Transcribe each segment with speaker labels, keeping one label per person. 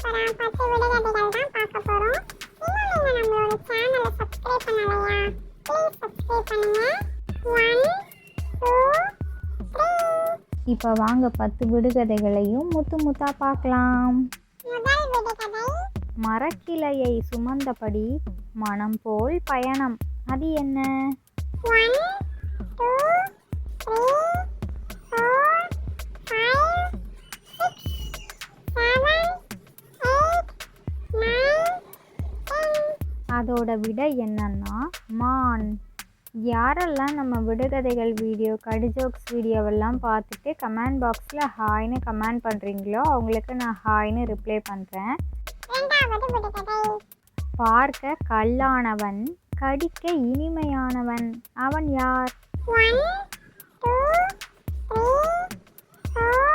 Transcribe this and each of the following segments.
Speaker 1: அப்புறம் 10 விடுகதைகள் தான் பார்க்க போறோம். இன்னும் நீங்க நம்மளோட சேனலை சப்ஸ்கிரைப் பண்ணலையா? ப்ளீஸ் சப்ஸ்கிரைப் பண்ணுங்க. 1 2 3.
Speaker 2: இப்போ வாங்க 10 விடுகதைகளையும் முத்து முத்தா பார்க்கலாம்.
Speaker 1: முதல் விடுகதை.
Speaker 2: மரக்கிளையை சுமந்தபடி மனம் போல் பயணம், அது என்ன?
Speaker 1: 1 2 3 4 5 6 7 8 9 10.
Speaker 2: அதோட விடை என்னன்னா மான். யாரெல்லாம் நம்ம விடுகதைகள் வீடியோ, கடி ஜோக்ஸ் வீடியோவெல்லாம் பார்த்துட்டு கமெண்ட் பாக்ஸில் ஹாய்னு கமெண்ட் பண்ணுறீங்களோ அவங்களுக்கு நான் ஹாய்னு ரிப்ளை பண்ணுறேன்.
Speaker 1: இரண்டாவது விடுகதை.
Speaker 2: பார்க்க கல்லானவன், கடிக்க இனிமையானவன், அவன் யார்?
Speaker 1: 1 2 3 4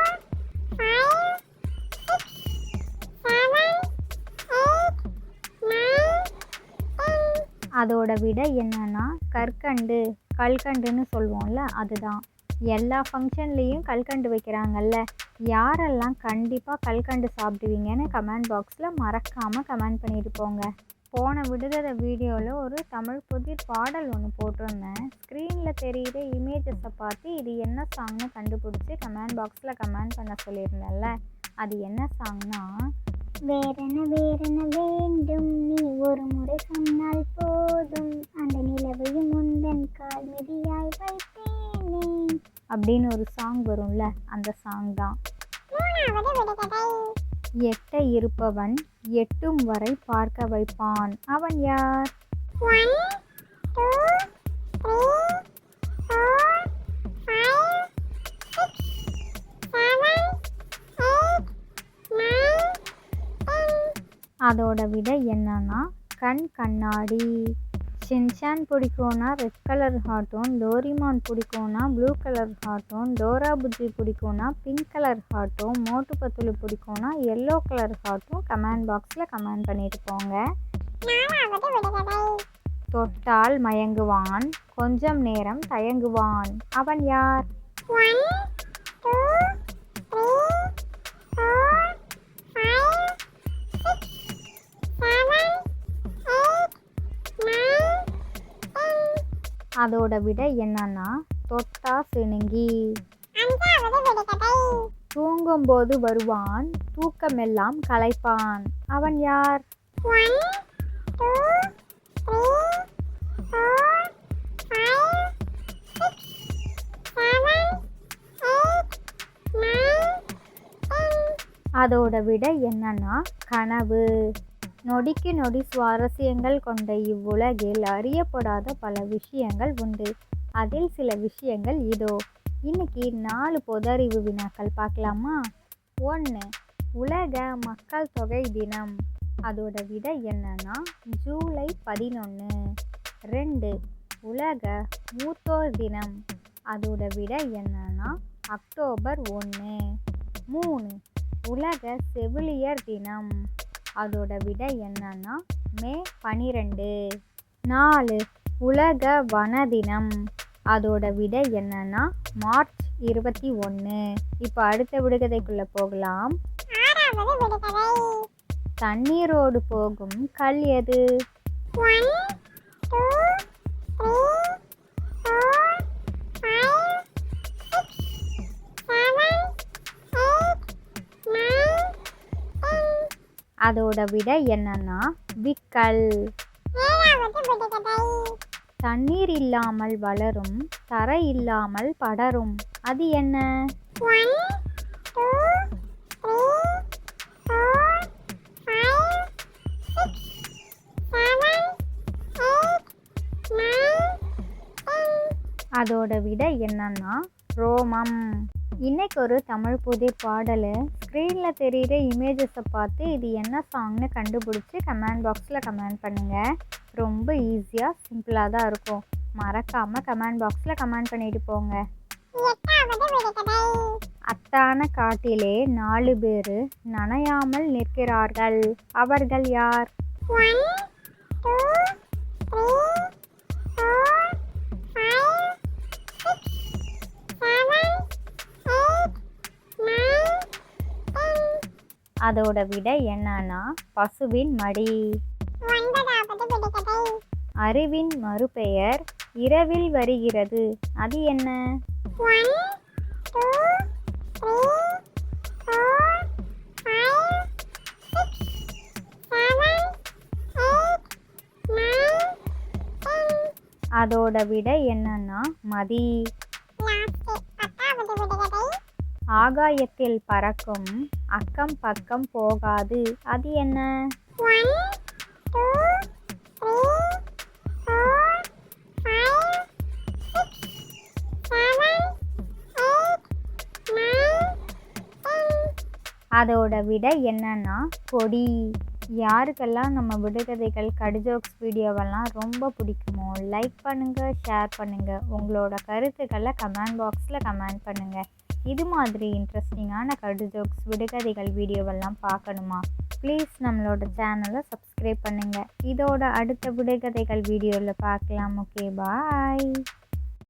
Speaker 1: 5 6 7 8 9 10.
Speaker 2: அதோட விடை என்னன்னா கற்கண்டு. கல்கண்டுன்னு சொல்லுவோம்ல, அதுதான். எல்லா ஃபங்க்ஷன்லேயும் கல்கண்டு வைக்கிறாங்கல்ல, யாரெல்லாம் கண்டிப்பாக கல்கண்டு சாப்பிடுவீங்கன்னு கமெண்ட் பாக்ஸில் மறக்காமல் கமெண்ட் பண்ணிட்டு போங்க. போன விடுகதை வீடியோவில் ஒரு தமிழ் புதிர் பாடல் ஒன்று போட்டிருந்தேன். ஸ்க்ரீனில் தெரிகிற இமேஜஸை பார்த்து இது என்ன சாங்னு கண்டுபிடிச்சி கமெண்ட் பாக்ஸில் கமெண்ட் பண்ண சொல்லியிருந்தேன்ல, அது என்ன சாங்னா,
Speaker 1: வேறென்ன வேறென்ன வேண்டும் நீ ஒரு முறை சொன்னால் போதும், அந்த நிலவையும் முந்தன் கால் மிதியாய் வைத்தேனே
Speaker 2: அப்படின்னு ஒரு சாங் வரும்ல, அந்த சாங் தான்.
Speaker 1: மூணாவது விடுகதை.
Speaker 2: எட்ட இருப்பவன் எட்டும் வரை பார்க்க வைப்பான், அவன் யார்?
Speaker 1: 1 2 3 4 5 6 7 8 9 10.
Speaker 2: அதோட விடை என்னன்னா கண் கண்ணாடி. ஷின்சான் பிடிக்கும்னா ரெட் கலர் ஹார்ட்டும், டோரிமான் பிடிக்கும்னா ப்ளூ கலர் ஹார்ட்டும், டோரா புஜ்ஜி பிடிக்கும்னா பிங்க் கலர் ஹார்ட்டும், மோட்டு பத்துலு பிடிக்கும்னா எல்லோ கலர் ஹார்ட்டும் கமெண்ட் பாக்ஸில் கமெண்ட் பண்ணிட்டு போங்க.
Speaker 1: நாலாவது விடுகதை.
Speaker 2: தொட்டால் மயங்குவான், கொஞ்சம் நேரம் தயங்குவான், அவன் யார்?
Speaker 1: 1 2 3 4 5 6 7 8 9 10.
Speaker 2: அதோட விடை என்னன்னா தொட்டா சிணுங்கி.
Speaker 1: அஞ்சாவது விடுகதை.
Speaker 2: தூங்கும்போது வருவான், தூக்கமெல்லாம் கலைப்பான், அவன் யார்?
Speaker 1: 1 2 3 4 5 6 7 8 9 10.
Speaker 2: அதோட விடை என்னன்னா கனவு. நொடிக்கு நொடி சுவாரஸ்யங்கள் கொண்ட இவ்வுலகில் அறியப்படாத பல விஷயங்கள் உண்டு. அதில் சில விஷயங்கள் இதோ. இன்னைக்கு 4 பொதறிவு வினாக்கள் பார்க்கலாமா? 1. உலக மக்கள் தொகை தினம். அதோட விடை என்னன்னா ஜூலை 11. 2. உலக மூத்தோர் தினம். அதோட விடை என்னன்னா அக்டோபர் 1. 3. உலக செவிலியர் தினம். அதோட விடை என்னன்னா மே 12. 4. உலக வன தினம். அதோட விடை என்னன்னா மார்ச் 21. இப்போ அடுத்த விடுகதைக்குள்ளே போகலாம்.
Speaker 1: ஆறாவது விடுகதை.
Speaker 2: தண்ணீரோடு போகும் கல் எது?
Speaker 1: 1 2 3 4 5 6 7 8 9 10.
Speaker 2: அதோட விடை என்னன்னா விக்கல்.
Speaker 1: ஏழாவது விடுகதை.
Speaker 2: தண்ணீர் இல்லாமல் வளரும், தரை இல்லாமல் படரும், அது என்ன?
Speaker 1: 1 2 3 4 5 6 7 8 9 10.
Speaker 2: அதோட விடை என்னன்னா ரோமம். இன்னைக்கு ஒரு தமிழ் புதிர் பாடல். ஸ்க்ரீனில் தெரிகிற இமேஜஸை பார்த்து இது என்ன சாங்னு கண்டுபிடிச்சி கமெண்ட் பாக்ஸில் கமெண்ட் பண்ணுங்கள். ரொம்ப ஈஸியாக சிம்பிளாக தான் இருக்கும். மறக்காமல் கமெண்ட் பாக்ஸில் கமெண்ட் பண்ணிட்டு போங்க.
Speaker 1: எட்டாவது விடுகதை.
Speaker 2: அத்தான காட்டிலே 4 பேர் நனையாமல் நிற்கிறார்கள், அவர்கள் யார்?
Speaker 1: 1 2 3 4 5 6 7 8 9 10.
Speaker 2: அதோட விடை என்னன்னா பசுவின் மடி.
Speaker 1: 9வது விடுகதை.
Speaker 2: அறிவின் மறுபெயர் இரவில் வருகிறது. அது என்ன?
Speaker 1: 1 2 3 4 5 6 7 8 9 10.
Speaker 2: அதோட விடை என்னன்னா மதி.
Speaker 1: லாஸ்ட் 10வது விடுகதை.
Speaker 2: ஆகாயத்தில் பறக்கும் அக்கம் பக்கம் போகாது. அது என்ன?
Speaker 1: 1 2 3 4 5 6 7 8 9 10.
Speaker 2: அதோட விடை என்னன்னா கொடி. யாருக்கெல்லாம் நம்ம விடுகதைகள் கடிஜோக்ஸ் வீடியோவெல்லாம் ரொம்ப பிடிக்குமோ லைக் பண்ணுங்கள், ஷேர் பண்ணுங்கள், உங்களோட கருத்துக்களை கமெண்ட் பாக்ஸில் கமெண்ட் பண்ணுங்கள். இது மாதிரி இன்ட்ரெஸ்டிங்கான கடிஜோக்ஸ் விடுகதைகள் வீடியோவெல்லாம் பார்க்கணுமா? ப்ளீஸ் நம்மளோட சேனலை சப்ஸ்கிரைப் பண்ணுங்கள். இதோட அடுத்த விடுகதைகள் வீடியோவில் பார்க்கலாம். ஓகே, பாய்.